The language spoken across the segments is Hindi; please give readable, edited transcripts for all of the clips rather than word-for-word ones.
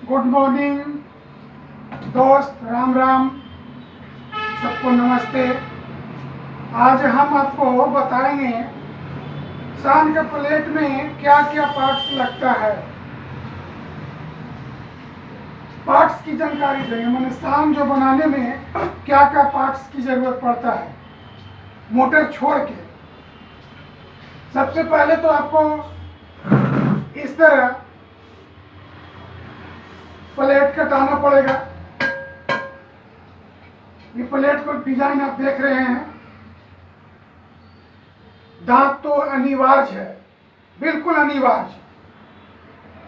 गुड मॉर्निंग दोस्त, राम राम, सबको नमस्ते। आज हम आपको बताएंगे सान के प्लेट में क्या क्या पार्ट्स लगता है। पार्ट्स की जानकारी देंगे, मैंने सान जो बनाने में क्या क्या पार्ट्स की जरूरत पड़ता है मोटर छोड़ के। सबसे पहले तो आपको इस तरह प्लेट कटाना पड़ेगा। ये प्लेट को डिजाइन आप देख रहे हैं, दांत तो अनिवार्य है, बिल्कुल अनिवार्य।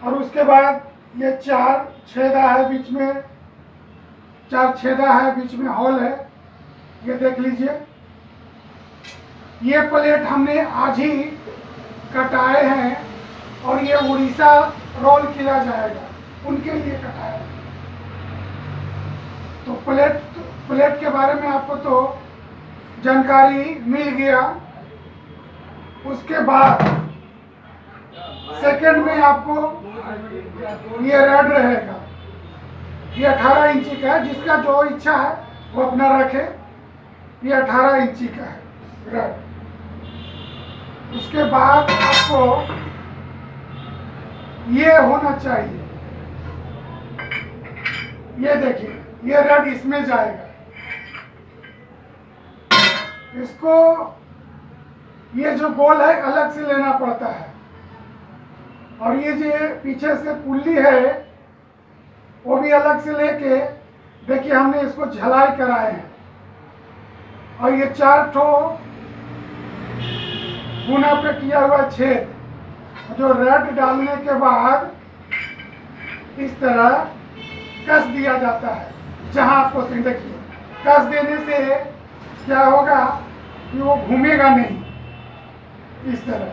और उसके बाद ये 4 छेदा है, बीच में 4 छेदा है, बीच में हॉल है, ये देख लीजिए। ये प्लेट हमने आज ही कटाए हैं और ये उड़ीसा रोल किया जाएगा, उनके लिए कटाया। तो प्लेट के बारे में आपको तो जानकारी मिल गया। उसके बाद सेकंड में आपको ये रड रहेगा, ये 18 इंची का है, जिसका जो इच्छा है वो अपना रखे। ये 18 इंची का है रड। उसके बाद आपको ये होना चाहिए, ये देखिए, ये रड इसमें जाएगा। इसको ये जो गोल है अलग से लेना पड़ता है, और ये जो पीछे से पुल्ली है वो भी अलग से लेके, देखिए हमने इसको झलाई कराए हैं। और ये 4 ठो गुना पे किया हुआ छेद, जो रड डालने के बाद इस तरह कस दिया जाता है। जहां आपको देखिए, कस देने से क्या होगा कि वो घूमेगा नहीं, इस तरह।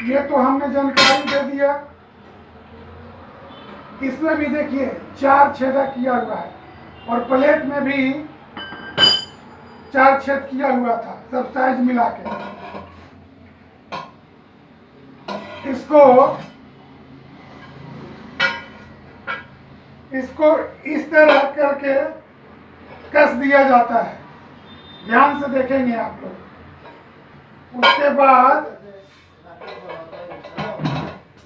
ये तो हमने जानकारी दे दिया। इसमें भी देखिए 4 छेदा किया हुआ है, और प्लेट में भी 4 छेद किया हुआ था, सब साइज मिला के। इसको इस तरह करके कस दिया जाता है, ध्यान से देखेंगे आप लोग। उसके बाद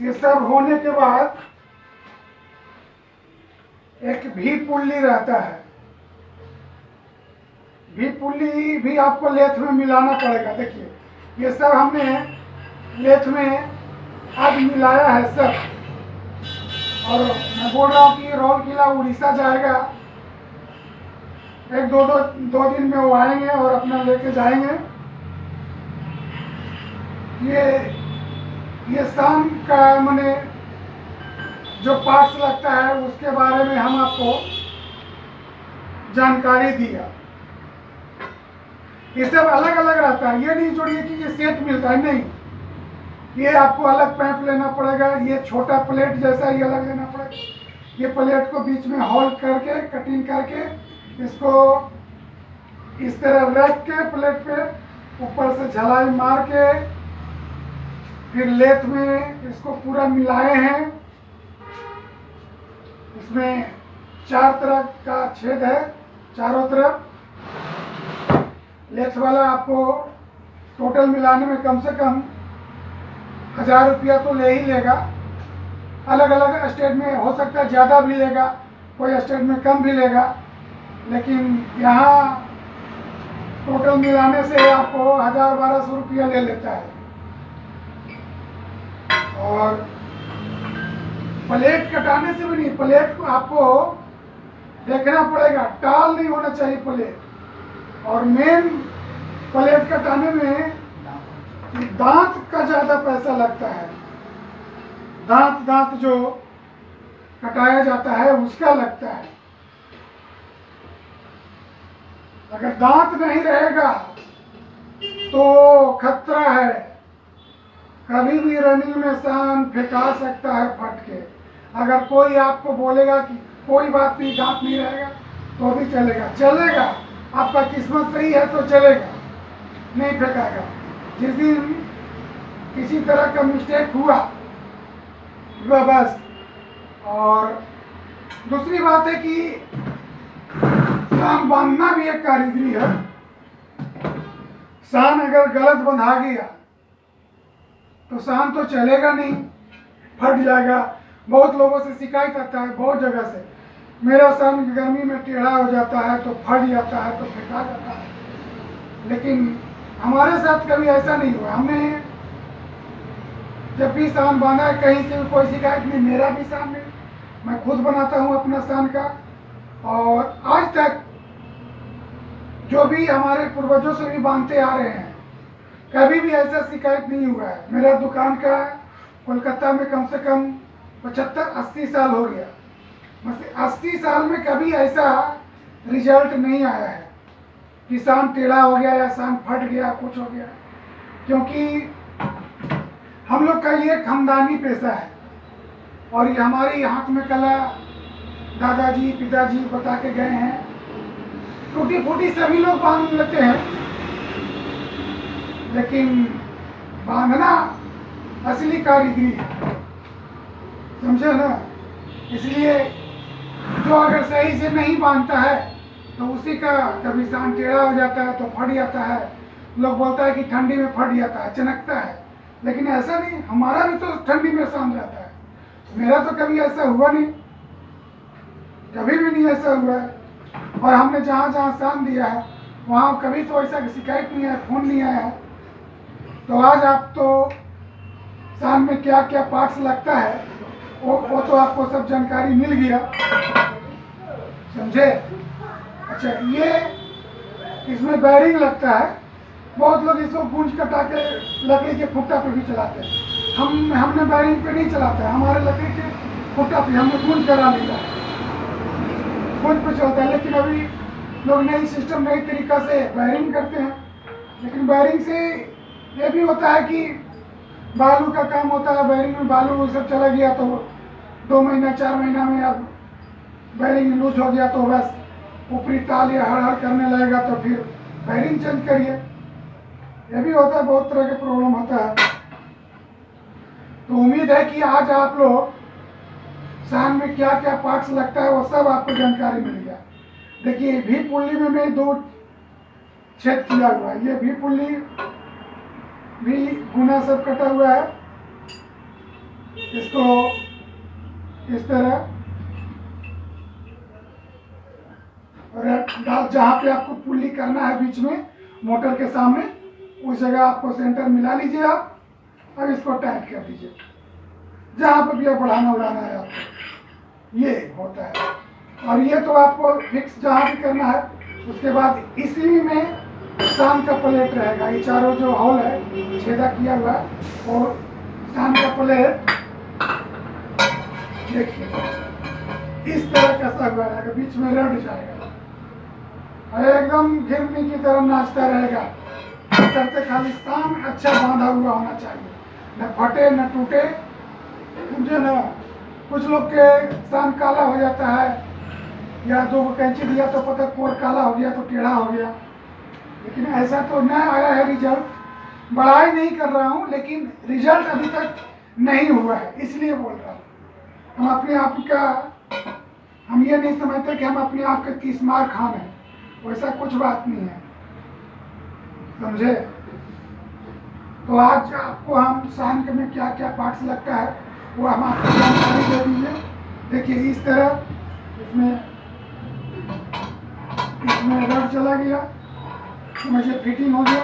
ये सब होने के बाद एक भी पुल्ली रहता है। भी पुल्ली भी आपको लेथ में मिलाना पड़ेगा। देखिए ये सब हमने लेथ में आज मिलाया है सब। और मैं बोल रहा हूँ कि रोल किला उड़ीसा जाएगा, एक दो दिन में वो आएंगे और अपना लेके जाएंगे। ये सान का मैंने जो पार्ट्स लगता है उसके बारे में हम आपको जानकारी दिया। ये सब अलग अलग रहता है, ये नहीं जोड़िए कि ये सेट मिलता है, नहीं। ये आपको अलग पैप लेना पड़ेगा। ये छोटा प्लेट जैसा ही अलग लेना पड़ेगा। ये प्लेट को बीच में होल करके, कटिंग करके, इसको इस तरह रख के प्लेट पे ऊपर से झलाई मार के, फिर लेथ में इसको पूरा मिलाए हैं। इसमें 4 तरह का छेद है, चारों तरफ। लेथ वाला आपको टोटल मिलाने में कम से कम 1000 रुपया तो ले ही लेगा। अलग अलग स्टेट में हो सकता है ज़्यादा भी लेगा, कोई स्टेट में कम भी लेगा, लेकिन यहाँ टोटल मिलाने से आपको 1000-1200 रुपया ले लेता है। और प्लेट कटाने से भी नहीं, प्लेट को आपको देखना पड़ेगा, टाल नहीं होना चाहिए प्लेट। और मेन प्लेट कटाने में दांत का ज़्यादा पैसा लगता है। दांत जो कटाया जाता है उसका लगता है। अगर दांत नहीं रहेगा तो खतरा है, कभी भी रनिंग में सान फेंका सकता है फट के। अगर कोई आपको बोलेगा कि कोई बात नहीं, दांत नहीं रहेगा, तो भी चलेगा। आपका किस्मत सही है तो चलेगा। नहीं फेंकाएगा। जिस दिन किसी तरह का मिस्टेक हुआ वह बस। और दूसरी बात है कि सान बांधना भी एक कारीगरी है। सान अगर गलत बंधा गया तो सान तो चलेगा नहीं, फट जाएगा। बहुत लोगों से शिकायत आता है, बहुत जगह से, मेरा सान गर्मी में टेढ़ा हो जाता है तो फट जाता है तो फेंका जाता है। लेकिन हमारे साथ कभी ऐसा नहीं हुआ। हमने जब भी सान बांधा है कहीं से भी कोई शिकायत नहीं। मेरा भी सान नहीं, मैं खुद बनाता हूँ अपना सान का। और आज तक जो भी हमारे पूर्वजों से भी बांधते आ रहे हैं, कभी भी ऐसा शिकायत नहीं हुआ है। मेरा दुकान का कोलकाता में कम से कम 75-80 साल हो गया। बस 80 साल में कभी ऐसा रिजल्ट नहीं आया है कि सान टेढ़ा हो गया या सान फट गया, कुछ हो गया। क्योंकि हम लोग का ये खानदानी पेशा है और ये हमारी हाथ में कला दादाजी पिताजी बता के गए हैं। टूटी फूटी सभी लोग बांध लेते हैं, लेकिन बांधना असली कारीगरी है, समझे ना। इसलिए जो अगर सही से नहीं बांधता है तो उसी का कभी सान टेढ़ा हो जाता है तो फट जाता है। लोग बोलता है कि ठंडी में फट जाता है, चनकता है, लेकिन ऐसा नहीं। हमारा भी तो ठंडी में सान जाता है। मेरा तो कभी ऐसा हुआ नहीं, कभी भी नहीं ऐसा हुआ है। और हमने जहाँ जहाँ सान दिया है वहाँ कभी तो ऐसा शिकायत नहीं है, फोन नहीं आया है। तो आज आप तो सान में क्या क्या पार्ट्स लगता है वो तो आपको सब जानकारी मिल गया, समझे। अच्छा, ये इसमें बैरिंग लगता है। बहुत लोग इसको गूंज कटा के लकड़ी के फुट्टा पे भी चलाते हैं। हमने बैरिंग पे नहीं चलाते हैं, हमारे लकड़ी के फुट्टा पे हमने गूंज करा लिया है, गूंज पे चलता है। लेकिन अभी लोग नई सिस्टम नई तरीका से बैरिंग करते हैं। लेकिन बैरिंग से ये भी होता है कि बालू का काम होता है। बैरिंग में बालू सब चला गया तो 2 महीना 4 महीना में अब बैरिंग लूज हो गया तो बस ऊपरी ताल या हड़ करने लगेगा तो फिर बैरिंग चेंज करिए। ये भी होता है, बहुत तरह के प्रॉब्लम होता है। तो उम्मीद है कि आज आप लोग सान में क्या क्या पार्ट्स लगता है वो सब आपको जानकारी मिल गया। देखिए भी पुल्ली में मैं 2 छेद किया हुआ है। ये भी पुल्ली भी गुना सब कटा हुआ है। इसको इस तरह और जहाँ पे आपको पुल्ली करना है बीच में मोटर के सामने, उस जगह आपको सेंटर मिला लीजिए आप। अब इसको टाइट कर दीजिए जहाँ पर भी बढ़ाना उड़ाना है आपको, ये होता है। और ये तो आपको फिक्स जहाँ भी करना है। उसके बाद इसी में सान का प्लेट रहेगा। ये चारों जो होल है छेदा किया हुआ और सान का प्लेट देखिए इस तरह कसा हुआ रहेगा, बीच में रड जाएगा और एकदम घिरनी की तरह नाचता रहेगा। सबसे खाली सान अच्छा बांधा हुआ होना चाहिए, न फटे न टूटे, समझे ना। कुछ लोग के सान काला हो जाता है या 2 कैंची दिया तो पता कोर काला हो गया तो टेढ़ा हो गया। लेकिन ऐसा तो न आया है रिजल्ट। बड़ाई नहीं कर रहा हूँ, लेकिन रिजल्ट अभी तक नहीं हुआ है, इसलिए बोल रहा हूँ। हम अपने आप का हम ये नहीं समझते कि हम अपने आप के 30 मार खान हैं, वैसा कुछ बात नहीं है, समझे। तो आज आपको हम सान में क्या क्या पार्ट्स लगता है वो हम आपको जानकारी दे देंगे। देखिए इस तरह इसमें रड चला गया, मुझे फिटिंग हो गया।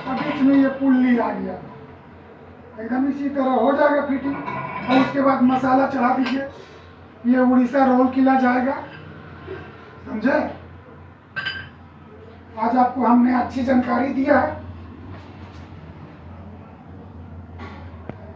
अब इसमें ये पुल्ली आ गया, एकदम इसी तरह हो जाएगा फिटिंग। और उसके बाद मसाला चढ़ा दीजिए, ये उड़ीसा रोल किला जाएगा, समझे। आज आपको हमने अच्छी जानकारी दिया है।